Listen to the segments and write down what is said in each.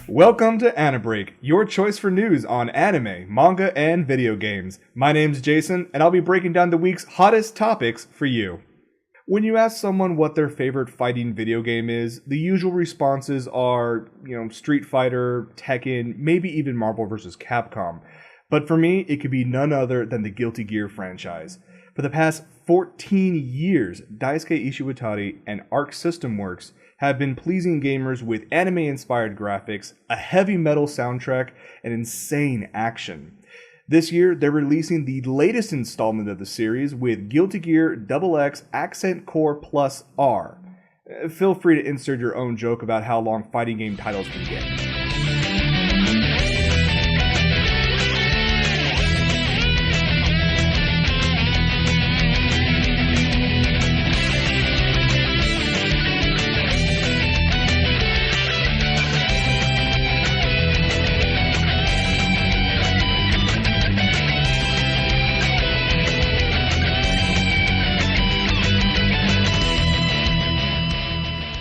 Welcome to AniBreak, your choice for news on anime, manga, and video games. My name's Jason, and I'll be breaking down the week's hottest topics for you. When you ask someone what their favorite fighting video game is, the usual responses are, Street Fighter, Tekken, maybe even Marvel vs. Capcom. But for me, it could be none other than the Guilty Gear franchise. For the past 14 years, Daisuke Ishiwatari and Arc System Works have been pleasing gamers with anime-inspired graphics, a heavy metal soundtrack, and insane action. This year, they're releasing the latest installment of the series with Guilty Gear XX Accent Core Plus R. Feel free to insert your own joke about how long fighting game titles can get.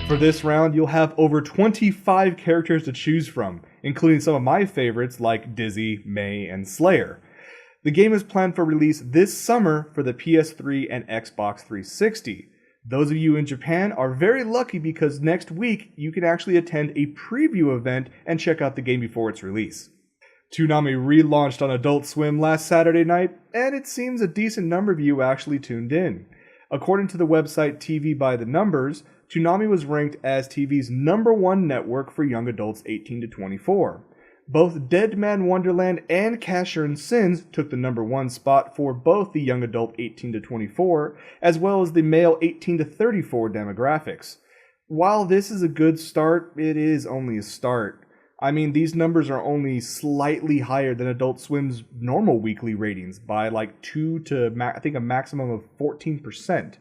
For this round, you'll have over 25 characters to choose from, including some of my favorites like Dizzy, Mei, and Slayer. The game is planned for release this summer for the PS3 and Xbox 360. Those of you in Japan are very lucky because next week you can actually attend a preview event and check out the game before its release. Toonami relaunched on Adult Swim last Saturday night, and it seems a decent number of you actually tuned in. According to the website TV by the Numbers, Toonami was ranked as TV's #1 network for young adults 18 to 24. Both Dead Man Wonderland and Casher and Sins took the #1 spot for both the young adult 18 to 24, as well as the male 18 to 34 demographics. While this is a good start, it is only a start. I mean, these numbers are only slightly higher than Adult Swim's normal weekly ratings by like 2 to, I think, a maximum of 14%.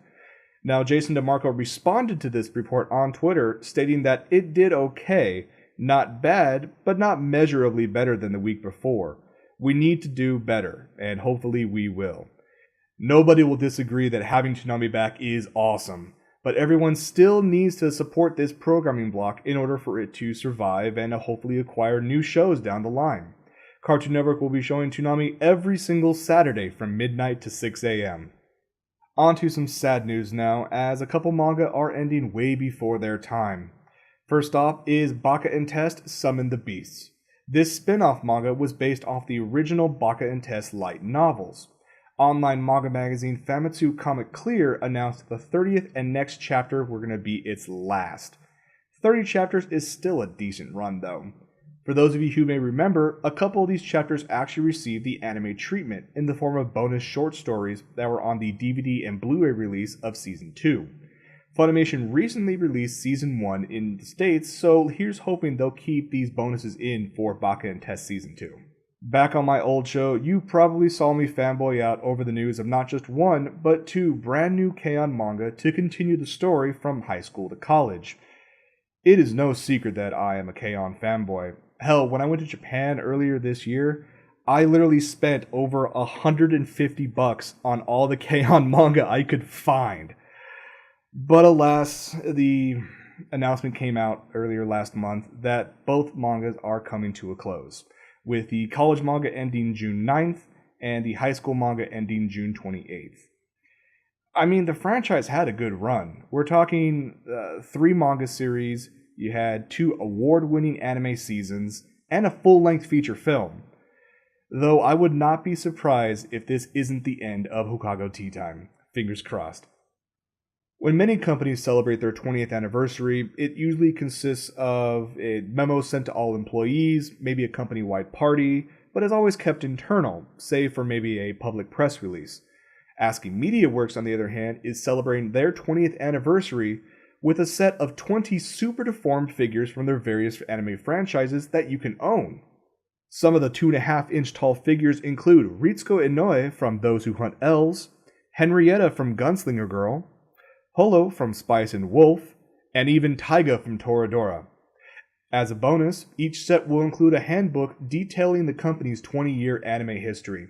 Now, Jason DeMarco responded to this report on Twitter, stating that it did okay, not bad, but not measurably better than the week before. We need to do better, and hopefully we will. Nobody will disagree that having Toonami back is awesome, but everyone still needs to support this programming block in order for it to survive and hopefully acquire new shows down the line. Cartoon Network will be showing Toonami every single Saturday from midnight to 6 a.m. On to some sad news now, as a couple manga are ending way before their time. First off is Baka and Test Summon the Beasts. This spin-off manga was based off the original Baka and Test light novels. Online manga magazine Famitsu Comic Clear announced the 30th and next chapter were going to be its last. 30 chapters is still a decent run though. For those of you who may remember, a couple of these chapters actually received the anime treatment in the form of bonus short stories that were on the DVD and Blu-ray release of Season 2. Funimation recently released Season 1 in the States, so here's hoping they'll keep these bonuses in for Baka and Test Season 2. Back on my old show, you probably saw me fanboy out over the news of not just one, but 2 brand new K-On! Manga to continue the story from high school to college. It is no secret that I am a K-On! Fanboy. Hell, when I went to Japan earlier this year, I literally spent over $150 on all the K-On! Manga I could find. But alas, the announcement came out earlier last month that both mangas are coming to a close, with the college manga ending June 9th and the high school manga ending June 28th. I mean, the franchise had a good run. We're talking 3 manga series. You had 2 award-winning anime seasons, and a full-length feature film. Though I would not be surprised if this isn't the end of Hokago Tea Time. Fingers crossed. When many companies celebrate their 20th anniversary, it usually consists of a memo sent to all employees, maybe a company-wide party, but is always kept internal, save for maybe a public press release. ASCII Media Works, on the other hand, is celebrating their 20th anniversary with a set of 20 super deformed figures from their various anime franchises that you can own. Some of the 2.5-inch tall figures include Ritsuko Inoue from Those Who Hunt Elves, Henrietta from Gunslinger Girl, Holo from Spice and Wolf, and even Taiga from Toradora. As a bonus, each set will include a handbook detailing the company's 20-year anime history.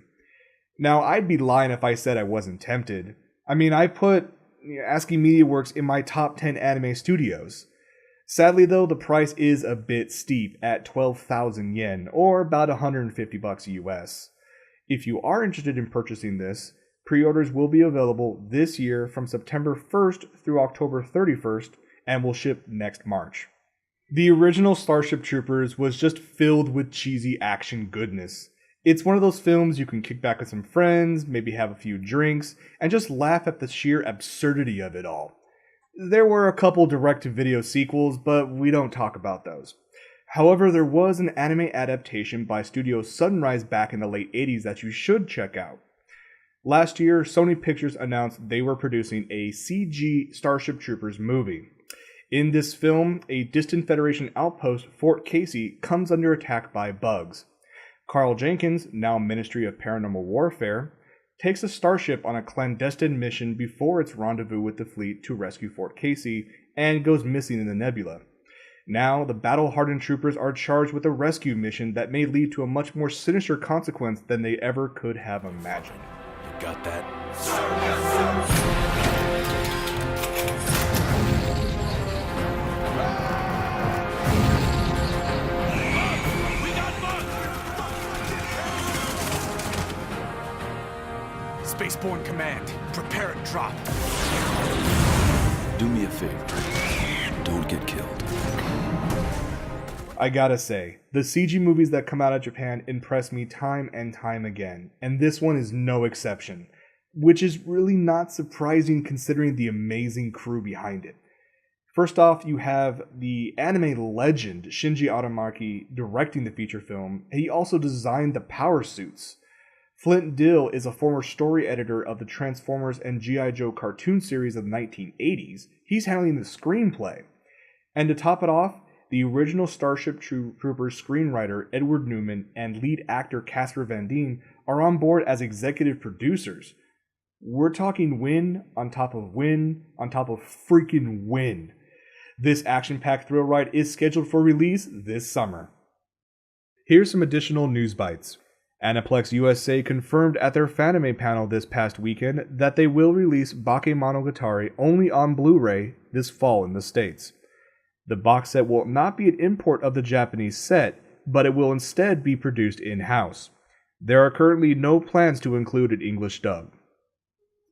Now, I'd be lying if I said I wasn't tempted. I mean, I put ASCII Media Works in my top 10 anime studios. Sadly though, the price is a bit steep at 12,000 yen, or about $150 US. If you are interested in purchasing this, pre-orders will be available this year from September 1st through October 31st and will ship next March. The original Starship Troopers was just filled with cheesy action goodness. It's one of those films you can kick back with some friends, maybe have a few drinks, and just laugh at the sheer absurdity of it all. There were a couple direct-to-video sequels, but we don't talk about those. However, there was an anime adaptation by Studio Sunrise back in the late 80s that you should check out. Last year, Sony Pictures announced they were producing a CG Starship Troopers movie. In this film, a distant Federation outpost, Fort Casey, comes under attack by bugs. Carl Jenkins, now Ministry of Paranormal Warfare, takes a starship on a clandestine mission before its rendezvous with the fleet to rescue Fort Casey and goes missing in the nebula. Now, the battle-hardened troopers are charged with a rescue mission that may lead to a much more sinister consequence than they ever could have imagined. You got that? Spaceborne Command, prepare and drop. Do me a favor. Don't get killed. I gotta say, the CG movies that come out of Japan impress me time and time again, and this one is no exception, which is really not surprising considering the amazing crew behind it. First off, you have the anime legend Shinji Aramaki directing the feature film, and he also designed the power suits. Flint Dill is a former story editor of the Transformers and G.I. Joe cartoon series of the 1980s. He's handling the screenplay. And to top it off, the original Starship Troopers screenwriter Edward Newman and lead actor Casper Van Dien are on board as executive producers. We're talking win on top of win on top of freaking win. This action-packed thrill ride is scheduled for release this summer. Here's some additional news bites. Aniplex USA confirmed at their Fanime panel this past weekend that they will release Bakemonogatari only on Blu-ray this fall in the States. The box set will not be an import of the Japanese set, but it will instead be produced in-house. There are currently no plans to include an English dub.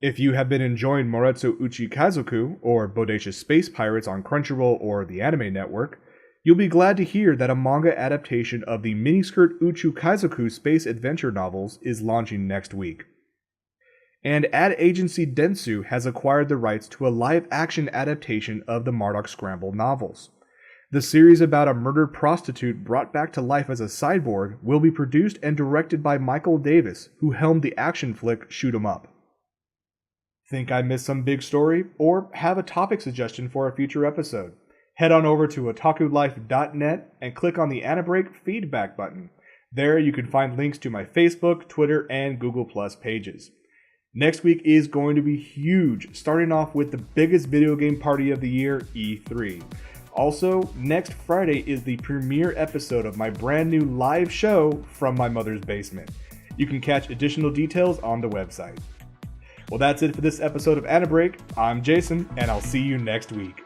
If you have been enjoying Moretsu Uchi Kazoku, or Bodacious Space Pirates on Crunchyroll or the Anime Network, you'll be glad to hear that a manga adaptation of the miniskirt Uchu Kaizoku space adventure novels is launching next week. And ad agency Dentsu has acquired the rights to a live-action adaptation of the Marduk Scramble novels. The series about a murdered prostitute brought back to life as a cyborg will be produced and directed by Michael Davis, who helmed the action flick Shoot 'em Up. Think I missed some big story? Or have a topic suggestion for a future episode? Head on over to otakulife.net and click on the AniBreak feedback button. There you can find links to my Facebook, Twitter, and Google Plus pages. Next week is going to be huge, starting off with the biggest video game party of the year, E3. Also, next Friday is the premiere episode of my brand new live show from my mother's basement. You can catch additional details on the website. Well, that's it for this episode of AniBreak. I'm Jason, and I'll see you next week.